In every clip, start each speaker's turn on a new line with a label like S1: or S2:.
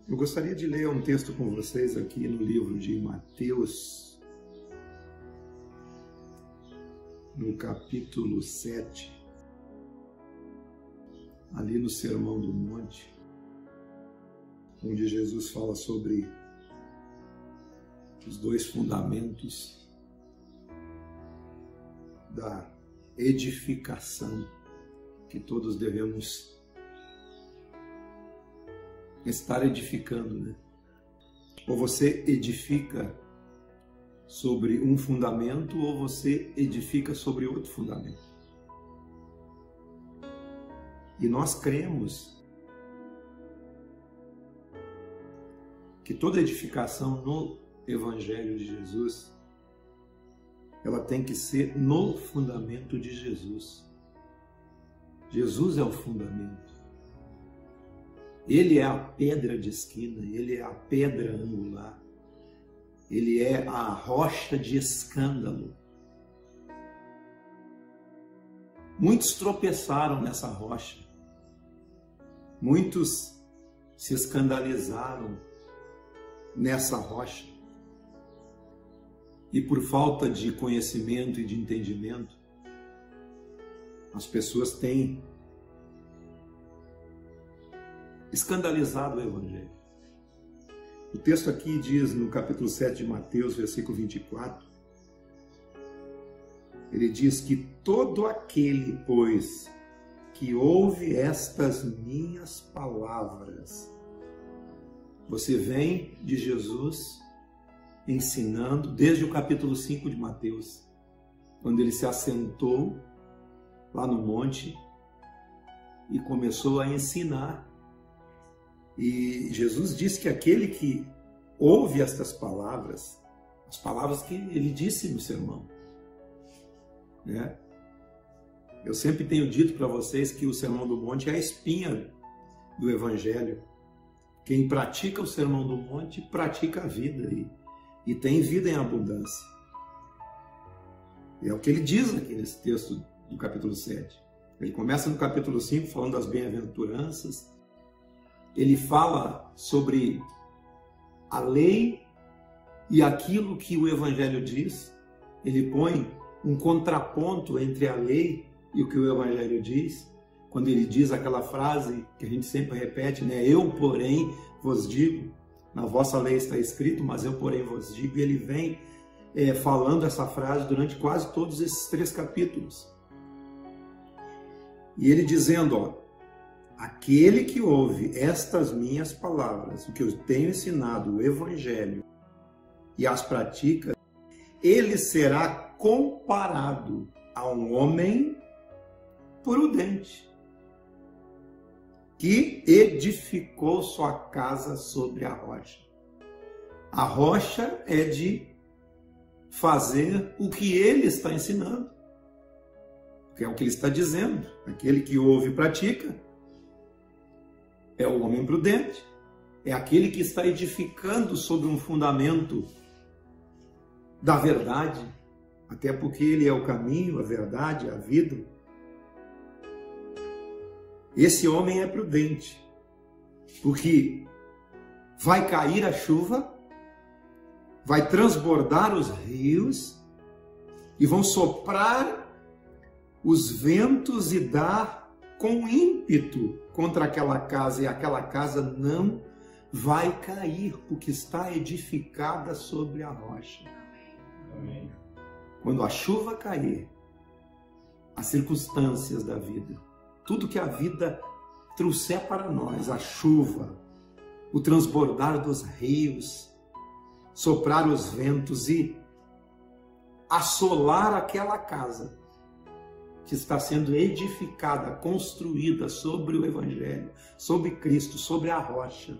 S1: Eu gostaria de ler um texto com vocês aqui no livro de Mateus, no capítulo 7, ali no Sermão do Monte, onde Jesus fala sobre os dois fundamentos da edificação que todos devemos estar edificando, né? Ou você edifica sobre um fundamento, ou você edifica sobre outro fundamento. E nós cremos que toda edificação no Evangelho de Jesus, ela tem que ser no fundamento de Jesus. Jesus é o fundamento. Ele é a pedra de esquina, ele é a pedra angular, ele é a rocha de escândalo. Muitos tropeçaram nessa rocha, muitos se escandalizaram nessa rocha, e por falta de conhecimento e de entendimento, as pessoas têm escandalizado o Evangelho. O texto aqui diz, no capítulo 7 de Mateus, versículo 24, ele diz que todo aquele, pois, que ouve estas minhas palavras. Você vem de Jesus ensinando desde o capítulo 5 de Mateus, quando ele se assentou lá no monte e começou a ensinar. E Jesus disse que aquele que ouve estas palavras, as palavras que ele disse no sermão, né? Eu sempre tenho dito para vocês que o Sermão do Monte é a espinha do Evangelho. Quem pratica o Sermão do Monte pratica a vida e tem vida em abundância. É o que ele diz aqui nesse texto do capítulo 7. Ele começa no capítulo 5 falando das bem-aventuranças. Ele fala sobre a lei e aquilo que o Evangelho diz. Ele põe um contraponto entre a lei e o que o Evangelho diz. Quando ele diz aquela frase que a gente sempre repete, né? Eu, porém, vos digo, na vossa lei está escrito, mas eu, porém, vos digo. E ele vem falando essa frase durante quase todos esses 3 capítulos. E ele dizendo, ó, aquele que ouve estas minhas palavras, o que eu tenho ensinado, o Evangelho, e as pratica, ele será comparado a um homem prudente, que edificou sua casa sobre a rocha. A rocha é de fazer o que ele está ensinando, que é o que ele está dizendo. Aquele que ouve e pratica é o homem prudente, é aquele que está edificando sobre um fundamento da verdade, até porque ele é o caminho, a verdade, a vida. Esse homem é prudente, porque vai cair a chuva, vai transbordar os rios e vão soprar os ventos e dar com ímpeto contra aquela casa, e aquela casa não vai cair, porque está edificada sobre a rocha. Amém. Quando a chuva cair, as circunstâncias da vida, tudo que a vida trouxer para nós, a chuva, o transbordar dos rios, soprar os ventos e assolar aquela casa que está sendo edificada, construída sobre o Evangelho, sobre Cristo, sobre a rocha,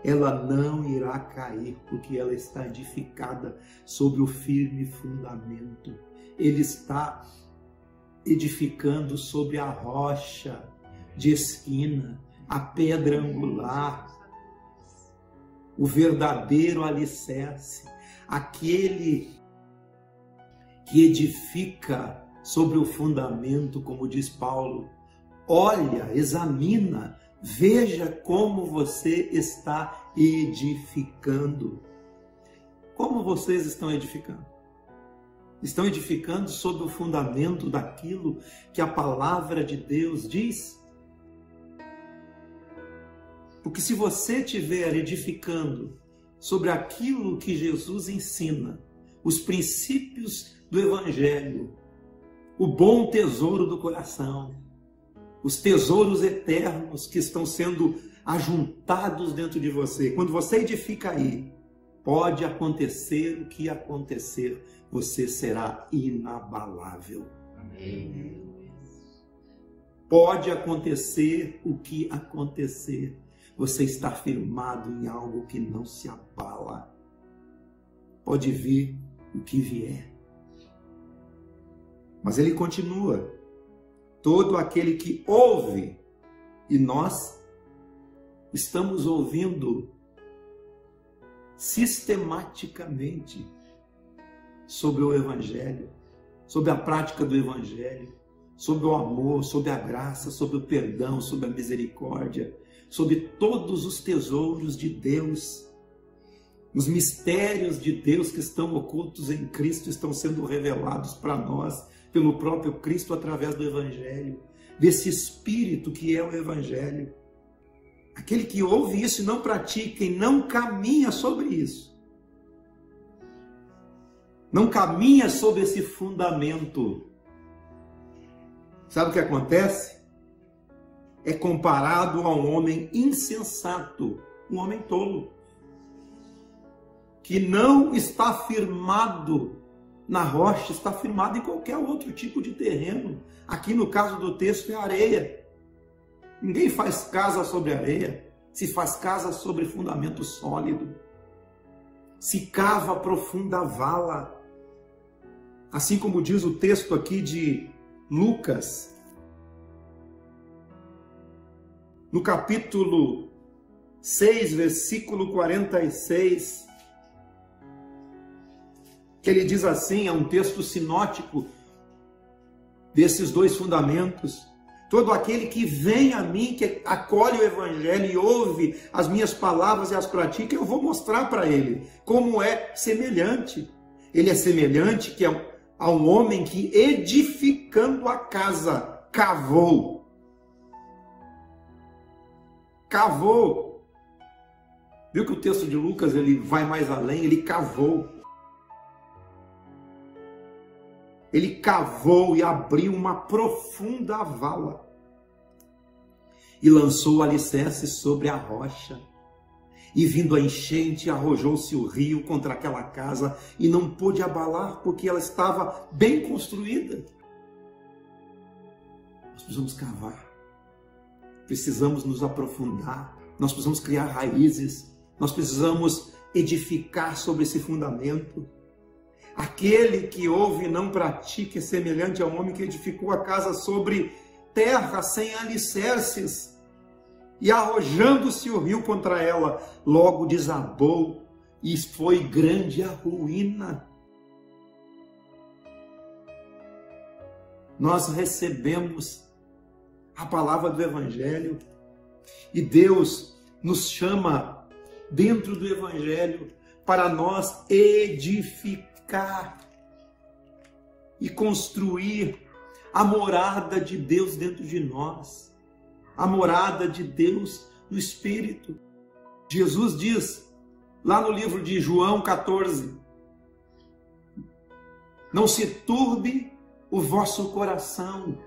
S1: ela não irá cair, porque ela está edificada sobre o firme fundamento. Ele está edificando sobre a rocha de esquina, a pedra angular, o verdadeiro alicerce, aquele que edifica sobre o fundamento, como diz Paulo. Olha, examina, veja como você está edificando. Como vocês estão edificando? Estão edificando sobre o fundamento daquilo que a palavra de Deus diz? Porque se você estiver edificando sobre aquilo que Jesus ensina, os princípios do Evangelho, o bom tesouro do coração, os tesouros eternos que estão sendo ajuntados dentro de você, quando você edifica aí, pode acontecer o que acontecer, você será inabalável.
S2: Amém.
S1: Pode acontecer o que acontecer, você está firmado em algo que não se abala. Pode vir o que vier. Mas ele continua: todo aquele que ouve, e nós estamos ouvindo sistematicamente sobre o Evangelho, sobre a prática do Evangelho, sobre o amor, sobre a graça, sobre o perdão, sobre a misericórdia, sobre todos os tesouros de Deus. Os mistérios de Deus que estão ocultos em Cristo estão sendo revelados para nós pelo próprio Cristo através do Evangelho, desse Espírito que é o Evangelho. Aquele que ouve isso e não pratica e não caminha sobre isso, não caminha sobre esse fundamento, sabe o que acontece? É comparado a um homem insensato, um homem tolo, que não está firmado na rocha, está firmado em qualquer outro tipo de terreno. Aqui no caso do texto é areia. Ninguém faz casa sobre areia, se faz casa sobre fundamento sólido. Se cava profunda vala. Assim como diz o texto aqui de Lucas, no capítulo 6, versículo 46, que ele diz assim, é um texto sinótico desses dois fundamentos: todo aquele que vem a mim, que acolhe o Evangelho e ouve as minhas palavras e as pratica, eu vou mostrar para ele como é semelhante. Ele é semelhante a um homem que, edificando a casa, cavou. Viu que o texto de Lucas ele vai mais além, ele cavou. Ele cavou e abriu uma profunda vala e lançou alicerces sobre a rocha. E vindo a enchente, arrojou-se o rio contra aquela casa e não pôde abalar, porque ela estava bem construída. Nós precisamos cavar, precisamos nos aprofundar, nós precisamos criar raízes, nós precisamos edificar sobre esse fundamento. Aquele que ouve e não pratica é semelhante a um homem que edificou a casa sobre terra sem alicerces, e arrojando-se o rio contra ela, logo desabou, e foi grande a ruína. Nós recebemos a palavra do Evangelho, e Deus nos chama dentro do Evangelho para nós edificar e construir a morada de Deus dentro de nós, a morada de Deus no Espírito. Jesus diz lá no livro de João 14: não se turbe o vosso coração,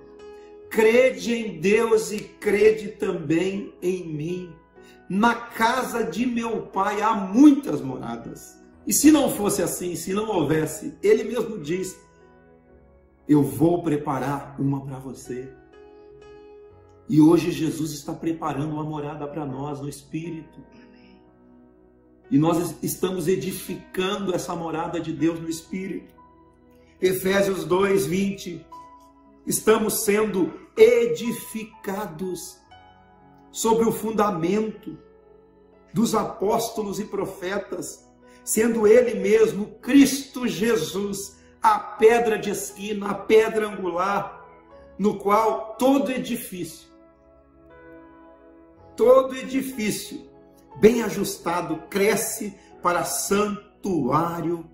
S1: crede em Deus e crede também em mim. Na casa de meu Pai há muitas moradas. E se não fosse assim, se não houvesse, ele mesmo diz: eu vou preparar uma para você. E hoje Jesus está preparando uma morada para nós no Espírito. E nós estamos edificando essa morada de Deus no Espírito. Efésios 2:20, estamos sendo edificados sobre o fundamento dos apóstolos e profetas, sendo Ele mesmo, Cristo Jesus, a pedra de esquina, a pedra angular, no qual todo edifício bem ajustado, cresce para santuário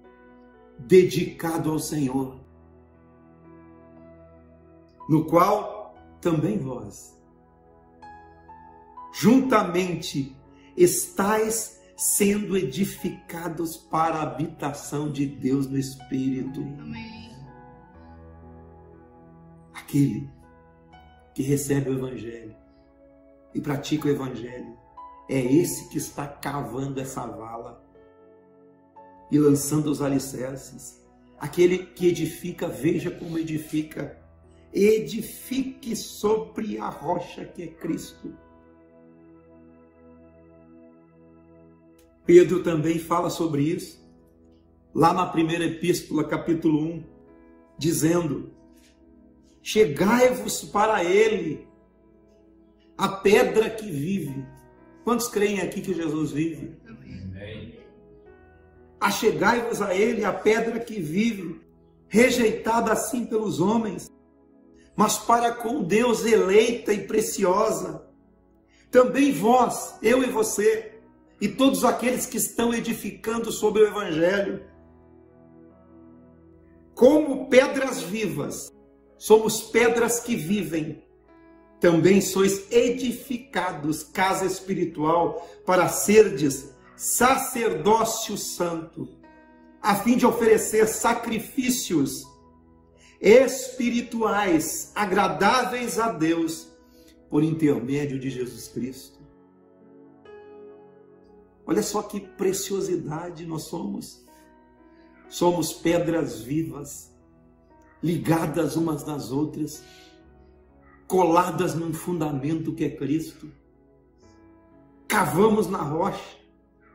S1: dedicado ao Senhor, no qual também vós, juntamente, estáis sendo edificados para a habitação de Deus no Espírito.
S2: Amém.
S1: Aquele que recebe o Evangelho e pratica o Evangelho é esse que está cavando essa vala e lançando os alicerces. Aquele que edifica, veja como edifica. Edifique sobre a rocha que é Cristo. Pedro também fala sobre isso, lá na primeira epístola, capítulo 1, dizendo: chegai-vos para ele, a pedra que vive. Quantos creem aqui que Jesus vive?
S2: Amém.
S1: Achegai-vos a ele, a pedra que vive, rejeitada assim pelos homens, mas para com Deus eleita e preciosa. Também vós, eu e você, e todos aqueles que estão edificando sobre o Evangelho, como pedras vivas, somos pedras que vivem, também sois edificados, casa espiritual, para serdes sacerdócio santo, a fim de oferecer sacrifícios espirituais, agradáveis a Deus, por intermédio de Jesus Cristo. Olha só que preciosidade nós somos. Somos pedras vivas, ligadas umas nas outras, coladas num fundamento que é Cristo. Cavamos na rocha,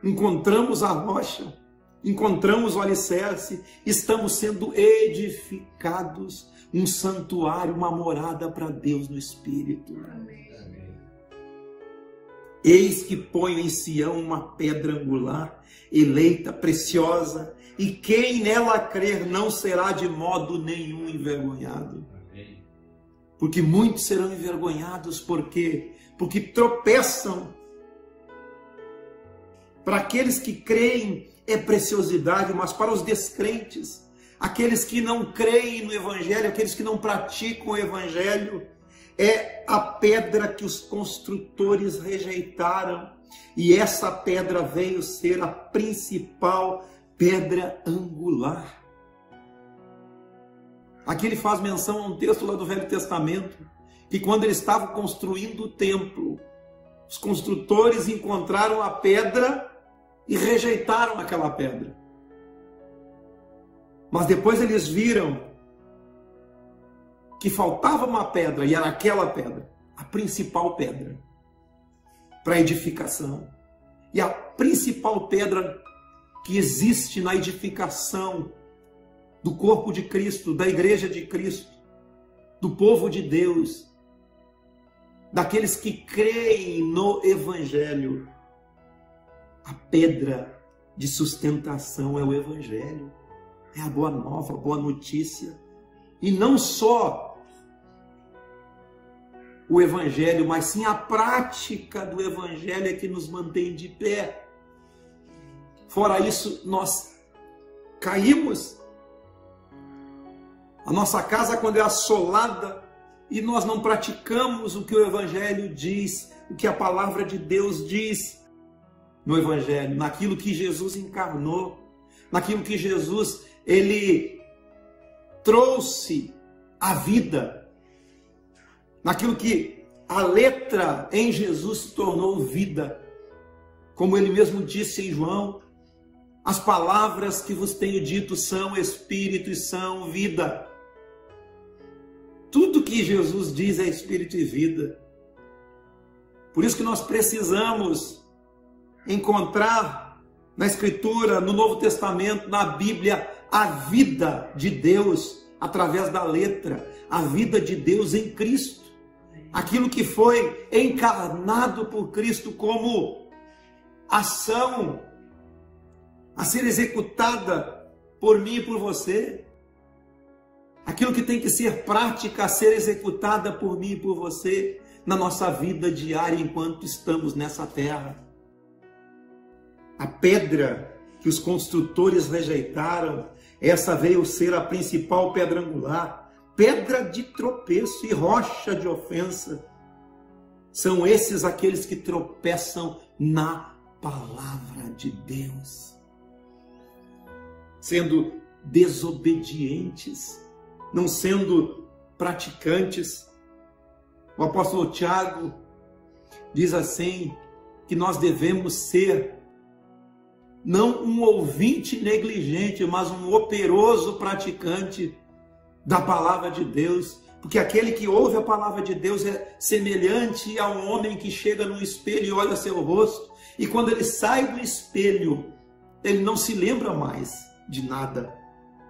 S1: encontramos a rocha, encontramos o alicerce, estamos sendo edificados, um santuário, uma morada para Deus no Espírito.
S2: Amém.
S1: Eis que ponho em Sião uma pedra angular, eleita, preciosa, e quem nela crer não será de modo nenhum envergonhado.
S2: Amém.
S1: Porque muitos serão envergonhados, porque tropeçam. Para aqueles que creem é preciosidade, mas para os descrentes, aqueles que não creem no Evangelho, aqueles que não praticam o Evangelho, é a pedra que os construtores rejeitaram, e essa pedra veio ser a principal pedra angular. Aqui ele faz menção a um texto lá do Velho Testamento, que quando eles estavam construindo o templo, os construtores encontraram a pedra e rejeitaram aquela pedra. Mas depois eles viram que faltava uma pedra, e era aquela pedra, a principal pedra para a edificação. E a principal pedra que existe na edificação do corpo de Cristo, da igreja de Cristo, do povo de Deus, daqueles que creem no Evangelho, a pedra de sustentação é o Evangelho, é a boa nova, a boa notícia. E não só o Evangelho, mas sim a prática do Evangelho é que nos mantém de pé. Fora isso, nós caímos. A nossa casa, quando é assolada e nós não praticamos o que o Evangelho diz, o que a palavra de Deus diz no Evangelho, naquilo que Jesus encarnou, naquilo que Jesus, ele trouxe a vida, naquilo que a letra em Jesus se tornou vida, como ele mesmo disse em João: as palavras que vos tenho dito são espírito e são vida. Tudo que Jesus diz é espírito e vida. Por isso que nós precisamos encontrar na Escritura, no Novo Testamento, na Bíblia, a vida de Deus através da letra, a vida de Deus em Cristo. Aquilo que foi encarnado por Cristo como ação a ser executada por mim e por você. Aquilo que tem que ser prática a ser executada por mim e por você na nossa vida diária enquanto estamos nessa terra. A pedra que os construtores rejeitaram, essa veio ser a principal pedra angular, pedra de tropeço e rocha de ofensa. São esses aqueles que tropeçam na palavra de Deus, sendo desobedientes, não sendo praticantes. O apóstolo Tiago diz assim, que nós devemos ser não um ouvinte negligente, mas um operoso praticante da palavra de Deus, porque aquele que ouve a palavra de Deus é semelhante a um homem que chega no espelho e olha seu rosto, e quando ele sai do espelho, ele não se lembra mais de nada,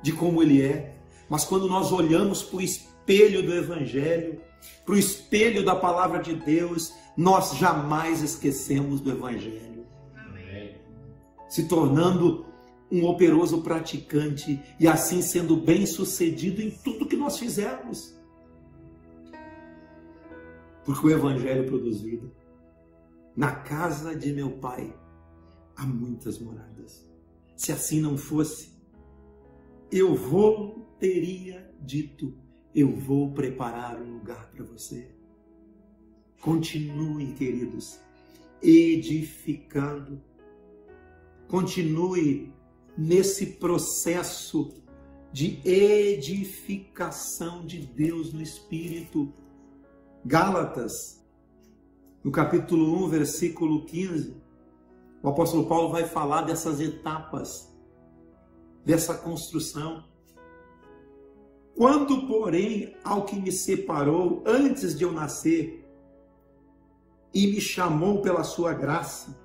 S1: de como ele é, mas quando nós olhamos para o espelho do Evangelho, para o espelho da palavra de Deus, nós jamais esquecemos do Evangelho. Amém. Se tornando um operoso praticante e assim sendo bem-sucedido em tudo que nós fizermos. Porque o Evangelho produz vida. Na casa de meu Pai há muitas moradas. Se assim não fosse, eu teria dito, eu vou preparar um lugar para você. Continue, queridos, edificando. Continue nesse processo de edificação de Deus no Espírito. Gálatas, no capítulo 1, versículo 15, o apóstolo Paulo vai falar dessas etapas, dessa construção. Quando, porém, ao que me separou antes de eu nascer e me chamou pela sua graça,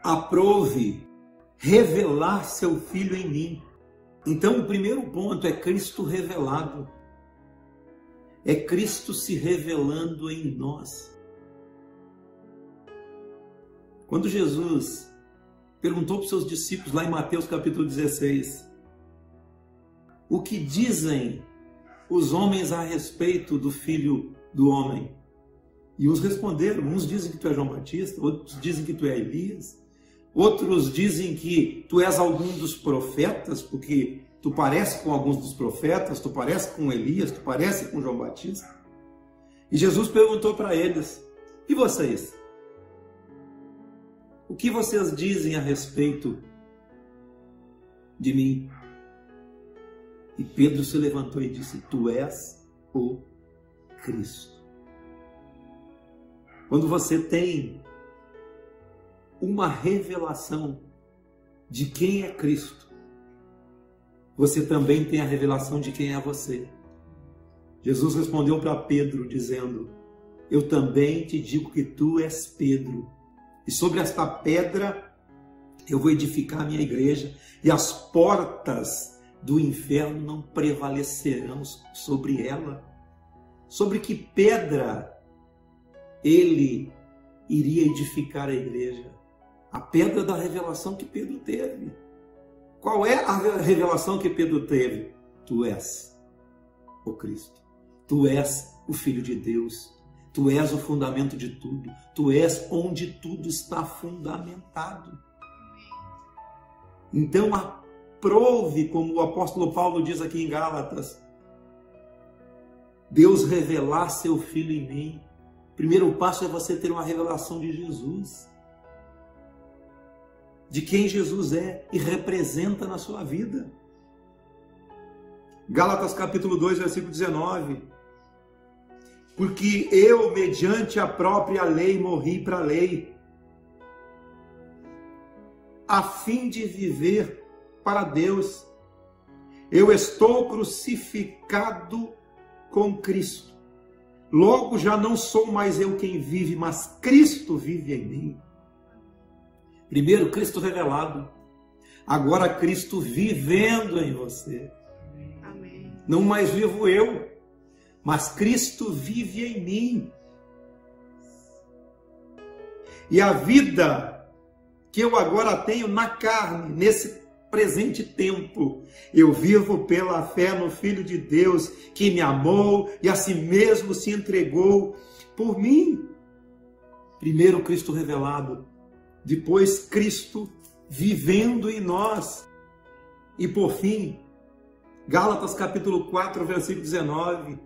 S1: aprove revelar seu Filho em mim. Então, o primeiro ponto é Cristo revelado. É Cristo se revelando em nós. Quando Jesus perguntou para os seus discípulos, lá em Mateus capítulo 16, o que dizem os homens a respeito do Filho do Homem? E uns responderam, uns dizem que tu é João Batista, outros dizem que tu é Elias, outros dizem que tu és algum dos profetas, porque tu parece com alguns dos profetas, tu parece com Elias, tu parece com João Batista. E Jesus perguntou para eles, e vocês? O que vocês dizem a respeito de mim? E Pedro se levantou e disse, tu és o Cristo. Quando você tem uma revelação de quem é Cristo, você também tem a revelação de quem é você. Jesus respondeu para Pedro dizendo, eu também te digo que tu és Pedro, e sobre esta pedra eu vou edificar a minha igreja, e as portas do inferno não prevalecerão sobre ela. Sobre que pedra ele iria edificar a igreja? A pedra da revelação que Pedro teve. Qual é a revelação que Pedro teve? Tu és o Cristo. Tu és o Filho de Deus. Tu és o fundamento de tudo. Tu és onde tudo está fundamentado. Então, aprove, como o apóstolo Paulo diz aqui em Gálatas, Deus revelar seu Filho em mim. O primeiro passo é você ter uma revelação de Jesus, de quem Jesus é e representa na sua vida. Gálatas capítulo 2, versículo 19. Porque eu, mediante a própria lei, morri para a lei, a fim de viver para Deus. Eu estou crucificado com Cristo. Logo já não sou mais eu quem vive, mas Cristo vive em mim. Primeiro, Cristo revelado. Agora, Cristo vivendo em você. Amém. Não mais vivo eu, mas Cristo vive em mim. E a vida que eu agora tenho na carne, nesse presente tempo, eu vivo pela fé no Filho de Deus, que me amou e a si mesmo se entregou por mim. Primeiro Cristo revelado, depois Cristo vivendo em nós. E por fim, Gálatas capítulo 4, versículo 19.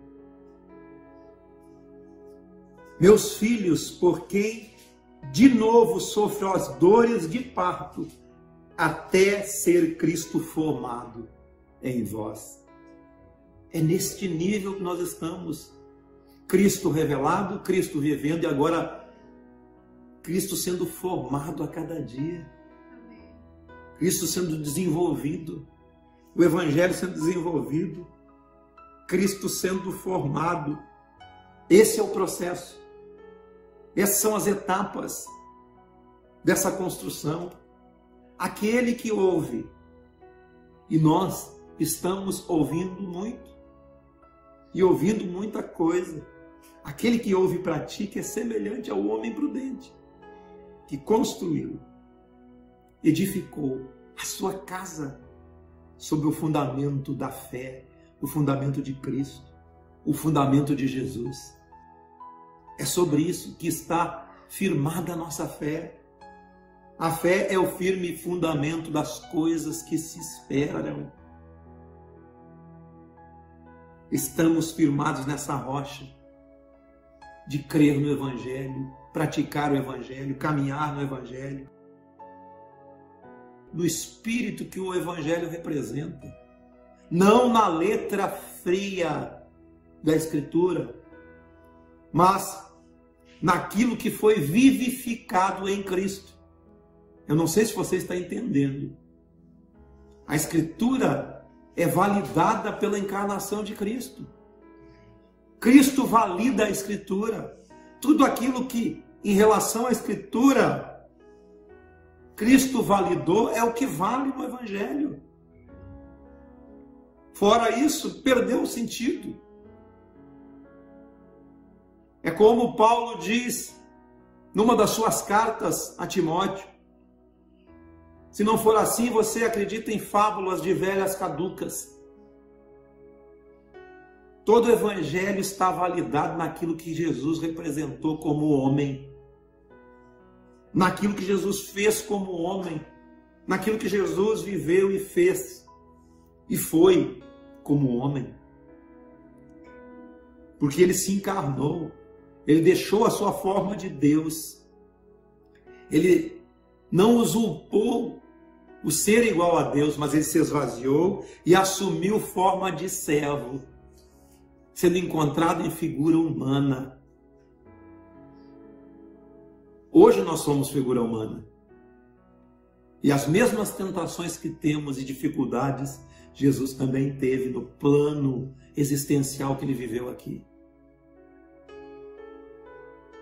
S1: Meus filhos, por quem de novo sofro as dores de parto, até ser Cristo formado em vós. É neste nível que nós estamos. Cristo revelado, Cristo vivendo e agora Cristo sendo formado a cada dia. Cristo sendo desenvolvido. O Evangelho sendo desenvolvido. Cristo sendo formado. Esse é o processo. Essas são as etapas dessa construção. Aquele que ouve, e nós estamos ouvindo muito, e ouvindo muita coisa. Aquele que ouve e pratica é semelhante ao homem prudente, que construiu, edificou a sua casa sobre o fundamento da fé, o fundamento de Cristo, o fundamento de Jesus. É sobre isso que está firmada a nossa fé. A fé é o firme fundamento das coisas que se esperam. Estamos firmados nessa rocha de crer no Evangelho, praticar o Evangelho, caminhar no Evangelho, no espírito que o Evangelho representa, não na letra fria da Escritura, mas naquilo que foi vivificado em Cristo. Eu não sei se você está entendendo. A Escritura é validada pela encarnação de Cristo. Cristo valida a Escritura. Tudo aquilo que, em relação à Escritura, Cristo validou é o que vale no Evangelho. Fora isso, perdeu o sentido. É como Paulo diz numa das suas cartas a Timóteo: se não for assim, você acredita em fábulas de velhas caducas. Todo o Evangelho está validado naquilo que Jesus representou como homem, naquilo que Jesus fez como homem, naquilo que Jesus viveu e fez e foi como homem. Porque ele se encarnou, ele deixou a sua forma de Deus, ele não usurpou o ser igual a Deus, mas ele se esvaziou e assumiu forma de servo, sendo encontrado em figura humana. Hoje nós somos figura humana. E as mesmas tentações que temos e dificuldades, Jesus também teve no plano existencial que ele viveu aqui.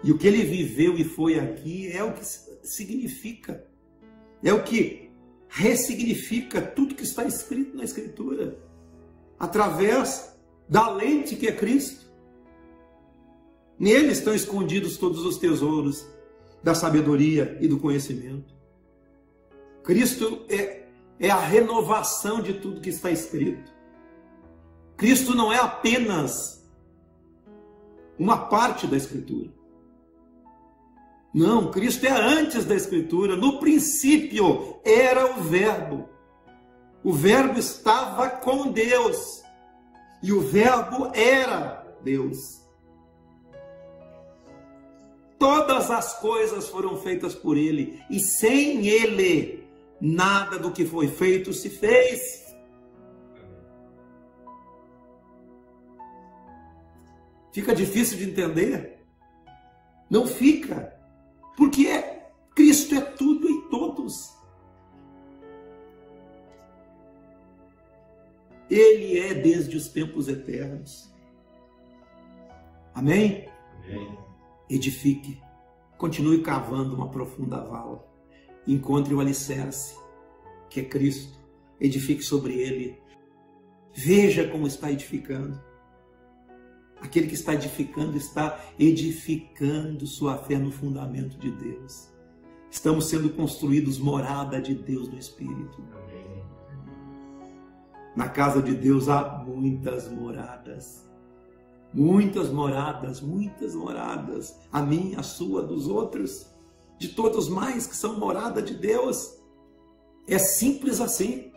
S1: E o que ele viveu e foi aqui é o que significa, é o que ressignifica tudo que está escrito na Escritura, através da lente que é Cristo. Nele estão escondidos todos os tesouros da sabedoria e do conhecimento. Cristo é a renovação de tudo que está escrito. Cristo não é apenas uma parte da Escritura. Não, Cristo é antes da Escritura. No princípio era o Verbo. O Verbo estava com Deus. E o Verbo era Deus. Todas as coisas foram feitas por Ele. E sem Ele, nada do que foi feito se fez. Fica difícil de entender? Não fica. Porque Cristo é tudo em todos. Ele é desde os tempos eternos. Amém? Amém. Edifique. Continue cavando uma profunda vala. Encontre o alicerce, que é Cristo. Edifique sobre ele. Veja como está edificando. Aquele que está edificando sua fé no fundamento de Deus. Estamos sendo construídos morada de Deus no Espírito. Amém. Na casa de Deus há muitas moradas. Muitas moradas, muitas moradas. A minha, a sua, dos outros. De todos mais que são morada de Deus. É simples assim.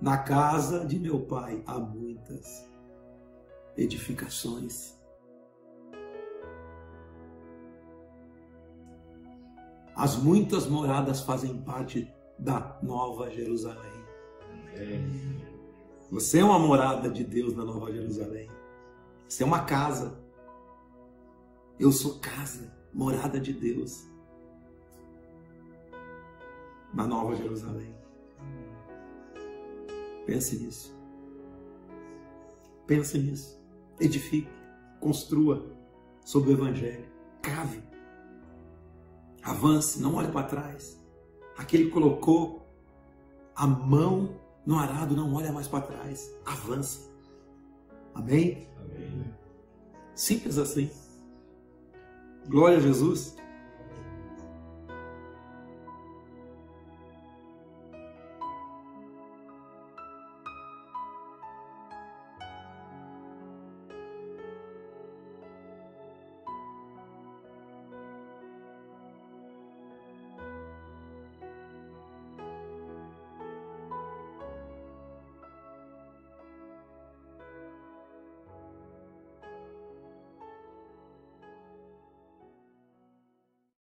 S1: Na casa de meu pai há muitas edificações. As muitas moradas fazem parte da Nova Jerusalém. Você é uma morada de Deus na Nova Jerusalém. Você é uma casa. Eu sou casa, morada de Deus na Nova Jerusalém. Pense nisso. Pense nisso. Edifique, construa sobre o Evangelho. Cave. Avance, não olhe para trás. Aquele que colocou a mão no arado, não olha mais para trás. Avança. Amém? Amém. Simples assim. Glória a Jesus.